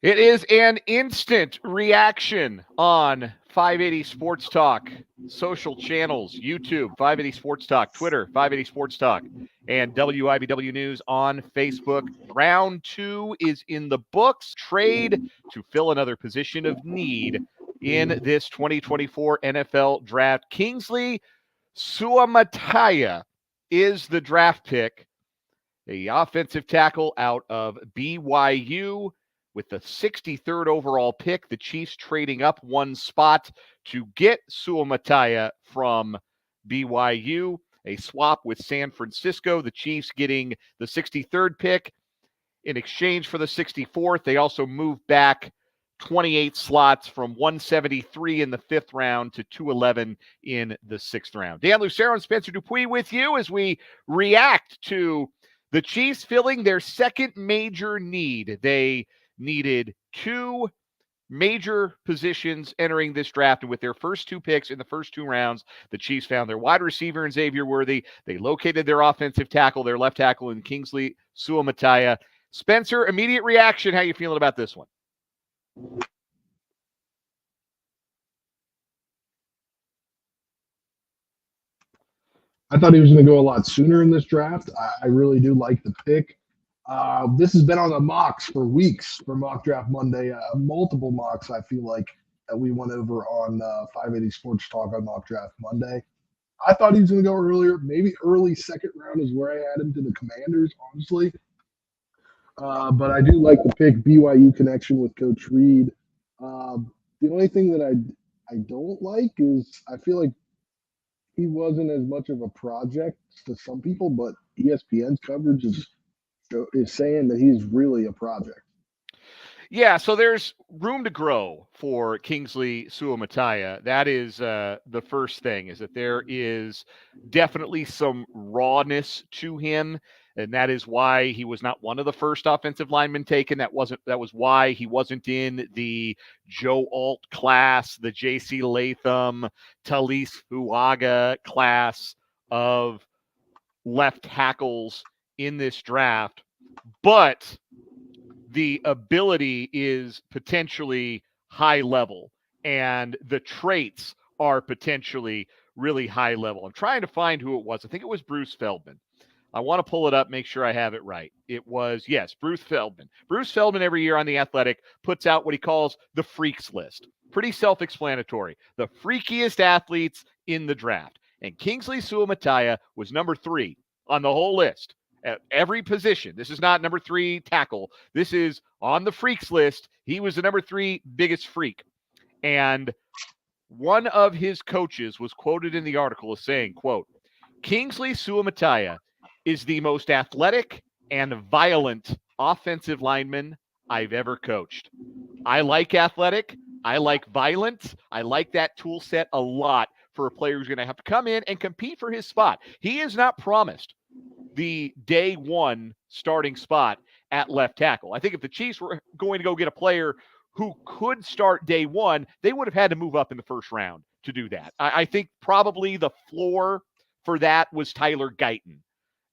It is an instant reaction on 580 Sports Talk, social channels, YouTube, 580 Sports Talk, Twitter, 580 Sports Talk, and WIBW News on Facebook. Round two is in the books. Trade to fill another position of need in this 2024 NFL draft. Kingsley Suamataia is the draft pick, the offensive tackle out of BYU with the 63rd overall pick. The Chiefs trading up one spot to get Suamataia from BYU. A swap with San Francisco. The Chiefs getting the 63rd pick in exchange for the 64th. They also moved back 28 slots from 173 in the 5th round to 211 in the 6th round. Dan Lucero and Spencer Dupuis with you as we react to the Chiefs filling their second major need. They needed two major positions entering this draft, and with their first two picks in the first two rounds, the Chiefs found their wide receiver in Xavier Worthy. They located their offensive tackle, their left tackle in Kingsley Suamataia. Spencer, immediate reaction. How you feeling about this one? I thought he was going to go a lot sooner in this draft. I really do like the pick. This has been on the mocks for weeks for Mock Draft Monday. Multiple mocks, I feel like, that we went over on 580 Sports Talk on Mock Draft Monday. I thought he was going to go earlier. Maybe early second round is where I had him to the Commanders, honestly. But I do like the pick, BYU connection with Coach Reed. The only thing that I don't like is I feel like he wasn't as much of a project to some people, but ESPN's coverage is saying that he's really a project. Yeah, so there's room to grow for Kingsley Suamataia. That is the first thing, is that there is definitely some rawness to him, and that is why he was not one of the first offensive linemen taken. That was why he wasn't in the Joe Alt class, the J.C. Latham, Talise Fuaga class of left tackles in this draft. But the ability is potentially high level and the traits are potentially really high level. I'm trying to find who it was. I think it was Bruce Feldman. I want to pull it up, make sure I have it right. It was, yes, Bruce Feldman. Bruce Feldman every year on The Athletic puts out what he calls the freaks list. Pretty self-explanatory. The freakiest athletes in the draft. And Kingsley Suamataia was number 3 on the whole list at every position. This is not number 3 tackle. This is on the freaks list. He was the number 3 biggest freak. And one of his coaches was quoted in the article as saying, quote, Kingsley Suamataia is the most athletic and violent offensive lineman I've ever coached. I like athletic. I like violent. I like that tool set a lot for a player who's going to have to come in and compete for his spot. He is not promised the day one starting spot at left tackle. I think if the Chiefs were going to go get a player who could start day one, they would have had to move up in the first round to do that. I think probably the floor for that was Tyler Guyton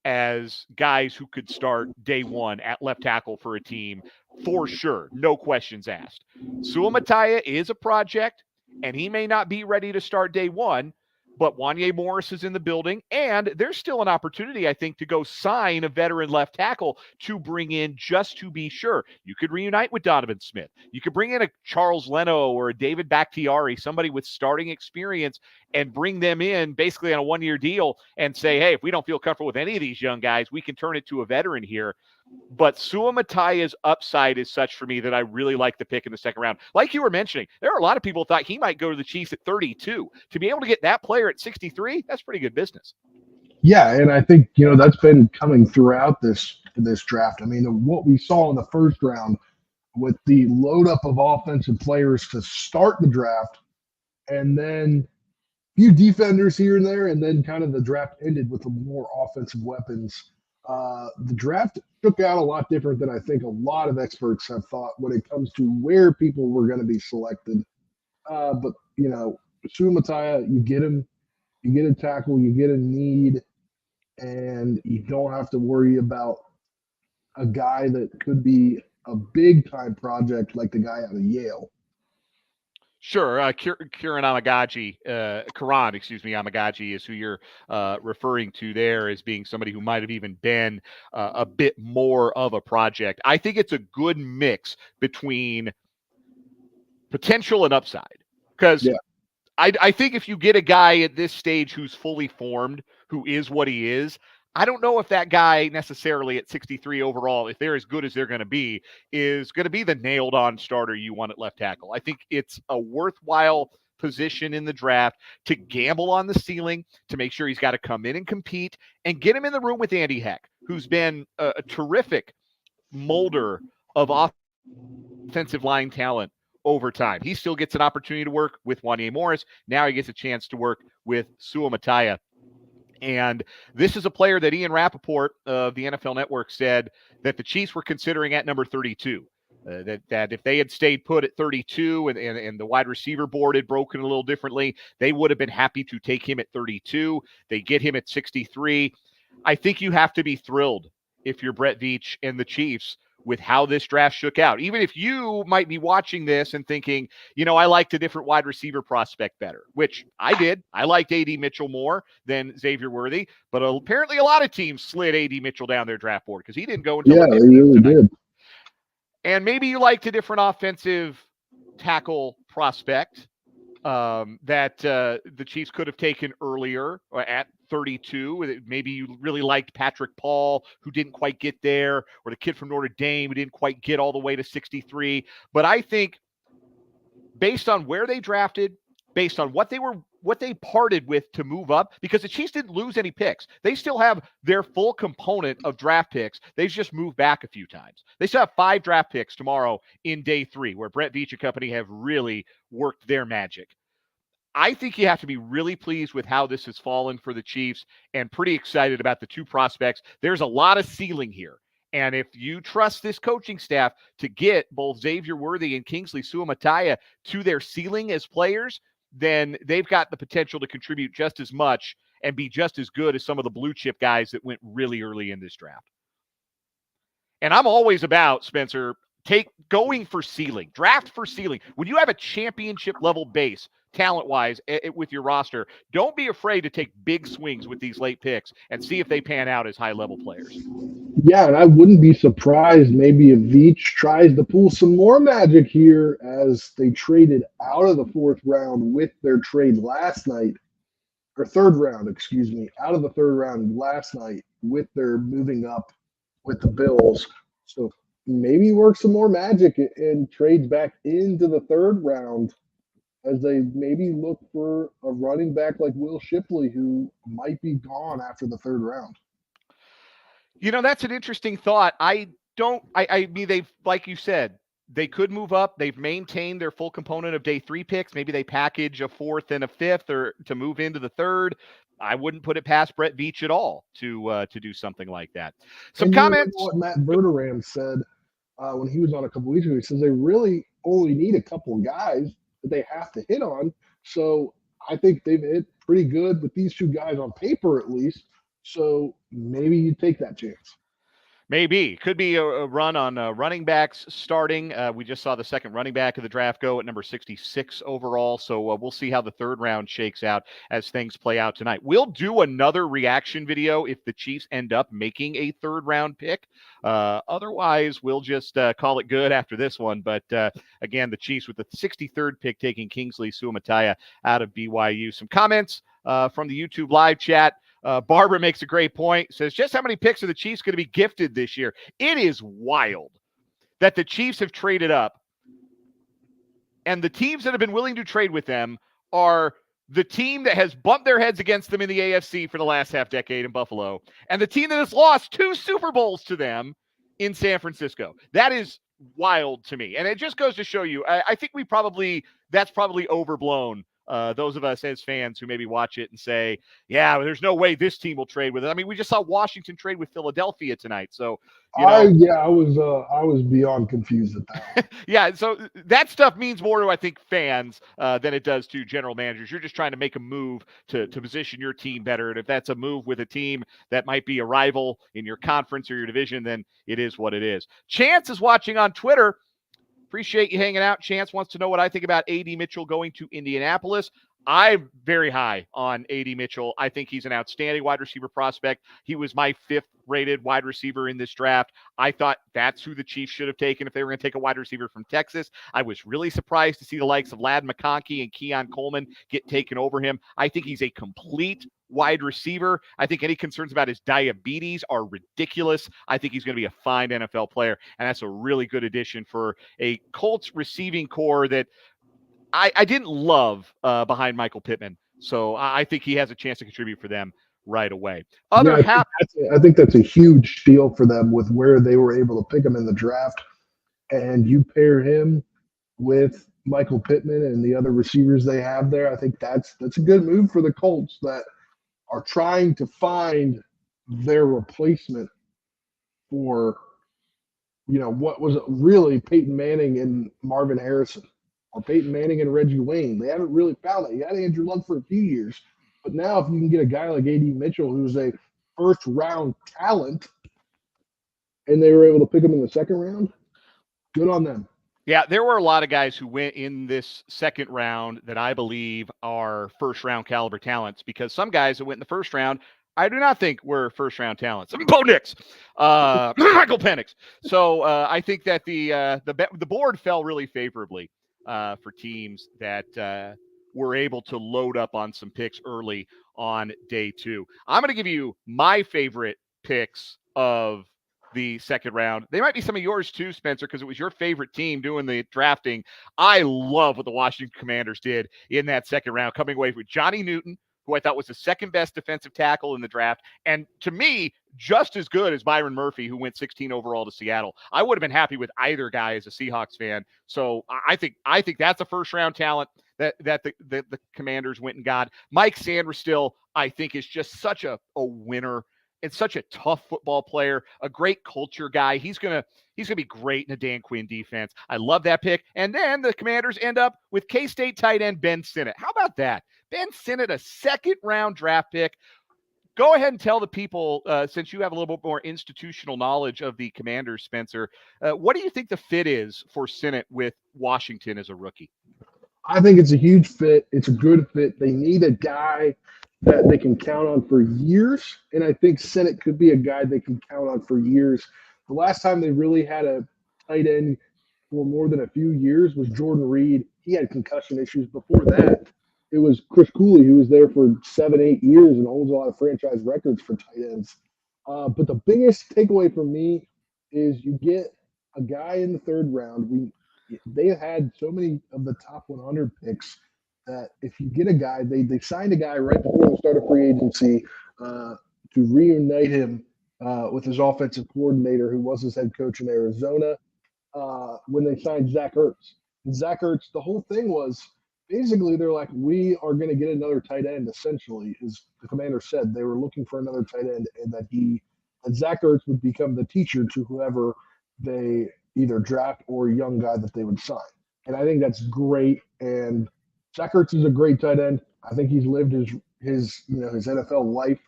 as guys who could start day one at left tackle for a team for sure. No questions asked. Suamataia is a project, and he may not be ready to start day one, but Wanye Morris is in the building, and there's still an opportunity, I think, to go sign a veteran left tackle to bring in just to be sure. You could reunite with Donovan Smith. You could bring in a Charles Leno or a David Bakhtiari, somebody with starting experience, and bring them in basically on a one-year deal and say, hey, if we don't feel comfortable with any of these young guys, we can turn it to a veteran here. But Suamataia's upside is such for me that I really like the pick in the second round. Like you were mentioning, there are a lot of people who thought he might go to the Chiefs at 32. To be able to get that player at 63, that's pretty good business. Yeah, and I think that's been coming throughout this draft. I mean, what we saw in the first round with the load up of offensive players to start the draft, and then few defenders here and there, and then kind of the draft ended with the more offensive weapons. The draft shook out a lot different than I think a lot of experts have thought when it comes to where people were going to be selected. But Suamataia, you get him, you get a tackle, you get a need, and you don't have to worry about a guy that could be a big time project like the guy out of Yale. Sure. Kieran Amagaji, Karan, excuse me, Amagaji is who you're referring to there as being somebody who might have even been a bit more of a project. I think it's a good mix between potential and upside because I think if you get a guy at this stage who's fully formed, who is what he is, I don't know if that guy necessarily at 63 overall, if they're as good as they're going to be, is going to be the nailed on starter you want at left tackle. I think it's a worthwhile position in the draft to gamble on the ceiling, to make sure he's got to come in and compete and get him in the room with Andy Heck, who's been a terrific molder of offensive line talent over time. He still gets an opportunity to work with Wanye Morris. Now he gets a chance to work with Suamataia. And this is a player that Ian Rappaport of the NFL Network said that the Chiefs were considering at number 32. That if they had stayed put at 32 and the wide receiver board had broken a little differently, they would have been happy to take him at 32. They get him at 63. I think you have to be thrilled if you're Brett Veach and the Chiefs with how this draft shook out. Even if you might be watching this and thinking, I liked a different wide receiver prospect better, which I did. I liked A.D. Mitchell more than Xavier Worthy, but apparently a lot of teams slid A.D. Mitchell down their draft board because he didn't go until the 15th they really did. And maybe you liked a different offensive tackle prospect that the Chiefs could have taken earlier at 32. Maybe you really liked Patrick Paul, who didn't quite get there, or the kid from Notre Dame who didn't quite get all the way to 63. But I think based on where they drafted, based on what they parted with to move up, because the Chiefs didn't lose any picks. They still have their full component of draft picks. They've just moved back a few times. They still have 5 draft picks tomorrow in day 3, where Brett Veach and company have really worked their magic. I think you have to be really pleased with how this has fallen for the Chiefs and pretty excited about the 2 prospects. There's a lot of ceiling here. And if you trust this coaching staff to get both Xavier Worthy and Kingsley Suamataia to their ceiling as players, then they've got the potential to contribute just as much and be just as good as some of the blue chip guys that went really early in this draft. And I'm always about, Spencer, going for ceiling, draft for ceiling. When you have a championship level base, talent-wise, with your roster, don't be afraid to take big swings with these late picks and see if they pan out as high-level players. Yeah, and I wouldn't be surprised maybe if Veach tries to pull some more magic here as they traded out of the 4th round with their trade last night, or 3rd round, excuse me, out of the 3rd round last night with their moving up with the Bills. So maybe work some more magic and trades back into the 3rd round as they maybe look for a running back like Will Shipley, who might be gone after the 3rd round. That's an interesting thought. I mean, they've, like you said, they could move up. They've maintained their full component of day 3 picks. Maybe they package a 4th and a 5th or to move into the 3rd. I wouldn't put it past Brett Veach at all to do something like that. Some comments. What Matt Verderame said when he was on a couple weeks ago, he says they really only need a couple of guys that they have to hit on. So I think they've hit pretty good with these 2 guys on paper, at least. So maybe you take that chance. Maybe. Could be a run on running backs starting. We just saw the 2nd running back of the draft go at number 66 overall. So we'll see how the 3rd round shakes out as things play out tonight. We'll do another reaction video if the Chiefs end up making a 3rd round pick. Otherwise, we'll just call it good after this one. But again, the Chiefs with the 63rd pick taking Kingsley Suamataia out of BYU. Some comments from the YouTube live chat. Barbara makes a great point, says, just how many picks are the Chiefs going to be gifted this year? It is wild that the Chiefs have traded up, and the teams that have been willing to trade with them are the team that has bumped their heads against them in the AFC for the last half decade in Buffalo, and the team that has lost 2 Super Bowls to them in San Francisco. That is wild to me. And it just goes to show you, I think that's probably overblown those of us as fans who maybe watch it and say, yeah, there's no way this team will trade with it. I mean, we just saw Washington trade with Philadelphia tonight. So, I was beyond confused at that. yeah, so that stuff means more to, I think, fans than it does to general managers. You're just trying to make a move to position your team better. And if that's a move with a team that might be a rival in your conference or your division, then it is what it is. Chance is watching on Twitter. Appreciate you hanging out. Chance wants to know what I think about A.D. Mitchell going to Indianapolis. I'm very high on A.D. Mitchell. I think he's an outstanding wide receiver prospect. He was my 5th rated wide receiver in this draft. I thought that's who the Chiefs should have taken if they were going to take a wide receiver from Texas. I was really surprised to see the likes of Ladd McConkey and Keon Coleman get taken over him. I think he's a complete wide receiver. I think any concerns about his diabetes are ridiculous. I think he's going to be a fine NFL player, and that's a really good addition for a Colts receiving core that I didn't love behind Michael Pittman. So I think he has a chance to contribute for them right away. I think that's a huge deal for them with where they were able to pick him in the draft. And you pair him with Michael Pittman and the other receivers they have there. I think that's a good move for the Colts that are trying to find their replacement for, what was really Peyton Manning and Marvin Harrison, or Peyton Manning and Reggie Wayne. They haven't really found it. You had Andrew Luck for a few years, but now if you can get a guy like A.D. Mitchell, who's a first-round talent, and they were able to pick him in the second round, good on them. Yeah, there were a lot of guys who went in this second round that I believe are first-round caliber talents, because some guys that went in the first round I do not think were first-round talents. I mean, Bo Nix, Michael Penix. So I think that the board fell really favorably for teams that were able to load up on some picks early on day 2. I'm going to give you my favorite picks of the second round. They might be some of yours too, Spencer, because it was your favorite team doing the drafting. I love what the Washington Commanders did in that second round, coming away with Johnny Newton, who I thought was the second best defensive tackle in the draft, and to me, just as good as Byron Murphy, who went 16 overall to Seattle. I would have been happy with either guy as a Seahawks fan. So I think that's a first-round talent that the Commanders went and got. Mike Sanders I think, is just such a winner and such a tough football player, a great culture guy. He's gonna be great in a Dan Quinn defense. I love that pick. And then the Commanders end up with K-State tight end Ben Sinnott. How about that? Ben Sinnott, a second-round draft pick. Go ahead and tell the people, since you have a little bit more institutional knowledge of the Commanders, Spencer, what do you think the fit is for Sinnott with Washington as a rookie? I think it's a huge fit. It's a good fit. They need a guy that they can count on for years, and I think Sinnott could be a guy they can count on for years. The last time they really had a tight end for more than a few years was Jordan Reed. He had concussion issues. Before that, it was Chris Cooley, who was there for 7-8 years and holds a lot of franchise records for tight ends. But the biggest takeaway for me is you get a guy in the third round. They had so many of the top 100 picks that if you get a guy, they signed a guy right before the start of free agency to reunite him with his offensive coordinator, who was his head coach in Arizona, when they signed Zach Ertz. And Zach Ertz, the whole thing was basically they're like, we are going to get another tight end, essentially, as the Commander said. They were looking for another tight end, and that Zach Ertz would become the teacher to whoever they either draft or a young guy that they would sign. And I think that's great. And Zach Ertz is a great tight end. I think he's lived his NFL life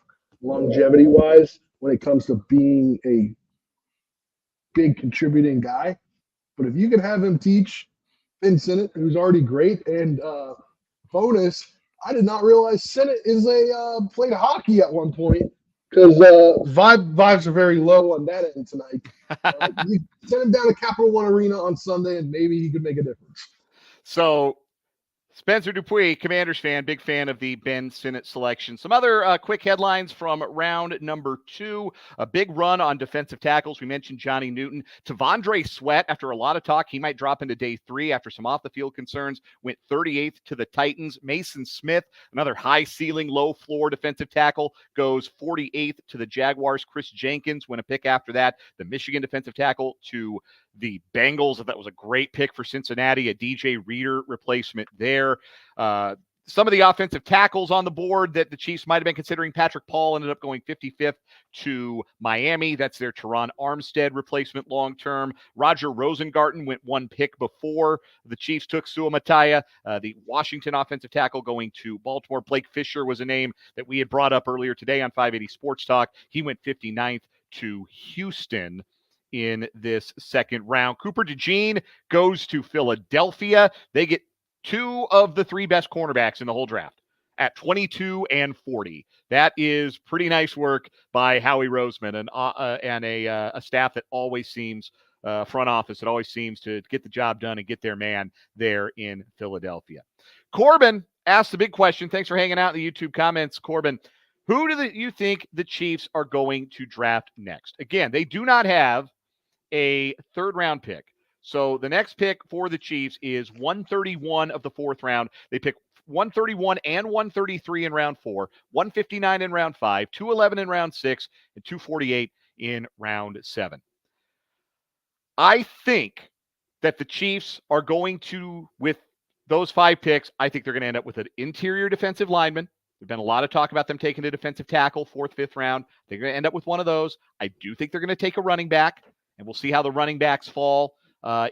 longevity-wise when it comes to being a big contributing guy. But if you can have him teach Ben Sinnott, who's already great, and bonus, I did not realize Sinnott played hockey at one point, because vibes are very low on that end tonight. You send him down to Capital One Arena on Sunday, and maybe he could make a difference. So Spencer Dupuis, Commanders fan, big fan of the Ben Sinnott selection. Some other quick headlines from round number 2. A big run on defensive tackles. We mentioned Johnny Newton. Tavondre Sweat, after a lot of talk, he might drop into day 3 after some off-the-field concerns, went 38th to the Titans. Mason Smith, another high-ceiling, low-floor defensive tackle, goes 48th to the Jaguars. Chris Jenkins went a pick after that. The Michigan defensive tackle to the Bengals. That was a great pick for Cincinnati, a DJ Reader replacement there. some of the offensive tackles on the board that the Chiefs might have been considering. Patrick Paul ended up going 55th to Miami. That's their Teron Armstead replacement long-term. Roger Rosengarten went one pick before the Chiefs took Suamataia. The Washington offensive tackle going to Baltimore. Blake Fisher was a name that we had brought up earlier today on 580 Sports Talk. He went 59th to Houston in this second round. Cooper DeJean goes to Philadelphia. They get two of the three best cornerbacks in the whole draft at 22 and 40. That is pretty nice work by Howie Roseman and a staff that always seems, front office, that always seems to get the job done and get their man there in Philadelphia. Corbin asked the big question. Thanks for hanging out in the YouTube comments, Corbin. Who do you think the Chiefs are going to draft next? Again, they do not have a third-round pick. So the next pick for the Chiefs is 131 of the fourth round. They pick 131 and 133 in round 4, 159 in round 5, 211 in round 6, and 248 in round 7. I think that the Chiefs are going to, with those 5 picks, I think they're going to end up with an interior defensive lineman. There's been a lot of talk about them taking a defensive tackle, 4th, 5th round. They're going to end up with one of those. I do think they're going to take a running back, and we'll see how the running backs fall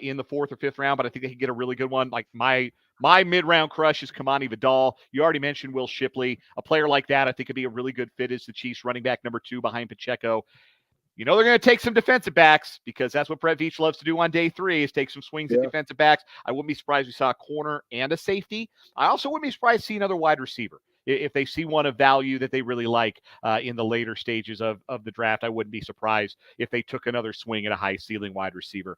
in the 4th or 5th round, but I think they can get a really good one. Like my mid-round crush is Kamani Vidal. You already mentioned Will Shipley. A player like that I think could be a really good fit as the Chiefs running back number 2 behind Pacheco. You know they're going to take some defensive backs because that's what Brett Veach loves to do on day 3 is take some swings at defensive backs. I wouldn't be surprised if we saw a corner and a safety. I also wouldn't be surprised to see another wide receiver. If they see one of value that they really like in the later stages of the draft, I wouldn't be surprised if they took another swing at a high-ceiling wide receiver.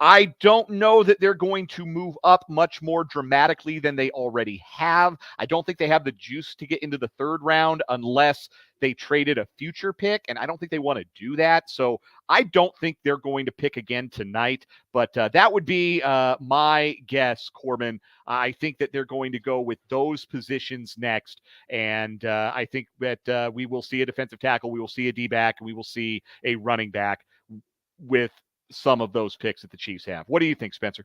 I don't know that they're going to move up much more dramatically than they already have. I don't think they have the juice to get into the 3rd round unless they traded a future pick, and I don't think they want to do that. So I don't think they're going to pick again tonight, but that would be my guess, Corbin. I think that they're going to go with those positions next, and I think that we will see a defensive tackle, we will see a D-back, and we will see a running back with some of those picks that the Chiefs have. What do you think, Spencer?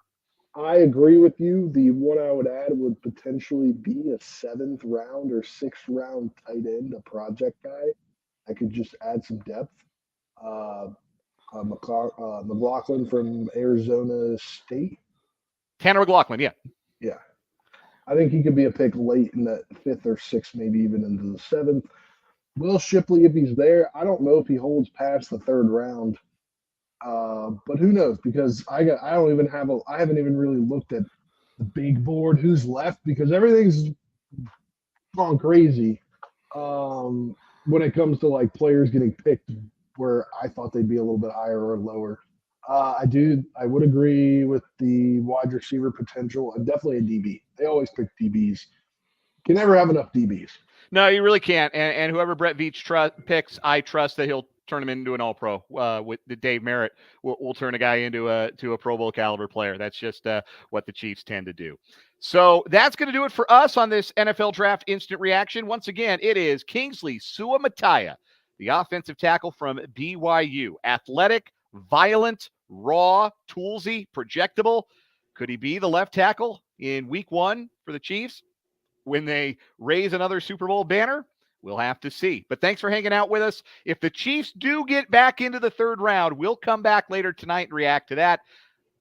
I agree with you. The one I would add would potentially be a 7th round or 6th round tight end, a project guy. I could just add some depth. McLaughlin from Arizona State. Tanner McLaughlin, yeah. Yeah. I think he could be a pick late in that 5th or 6th, maybe even into the 7th. Will Shipley, if he's there, I don't know if he holds past the 3rd round. But who knows? Because I haven't even really looked at the big board who's left because everything's gone crazy when it comes to like players getting picked where I thought they'd be a little bit higher or lower. I would agree with the wide receiver potential and definitely a DB. They always pick DBs. Can never have enough DBs. No, you really can't. And whoever Brett Veach picks, I trust that he'll turn him into an all-pro. With the Dave Merritt, we'll turn a guy into a Pro Bowl caliber player. That's just what the Chiefs tend to do. So that's going to do it for us on this NFL Draft Instant Reaction. Once again, it is Kingsley Suamataia, the offensive tackle from BYU. Athletic, violent, raw, toolsy, projectable. Could he be the left tackle in week 1 for the Chiefs when they raise another Super Bowl banner? We'll have to see. But thanks for hanging out with us. If the Chiefs do get back into the 3rd round, we'll come back later tonight and react to that.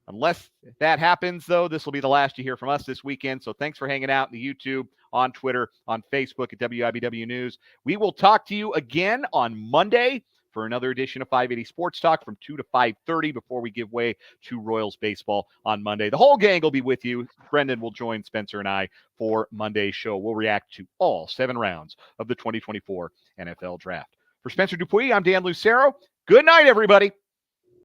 Unless that happens, though, this will be the last you hear from us this weekend. So thanks for hanging out in the YouTube, on Twitter, on Facebook at WIBW News. We will talk to you again on Monday for another edition of 580 Sports Talk from 2 to 5:30 before we give way to Royals baseball on Monday. The whole gang will be with you. Brendan will join Spencer and I for Monday's show. We'll react to all 7 rounds of the 2024 NFL Draft. For Spencer Dupuis, I'm Dan Lucero. Good night, everybody.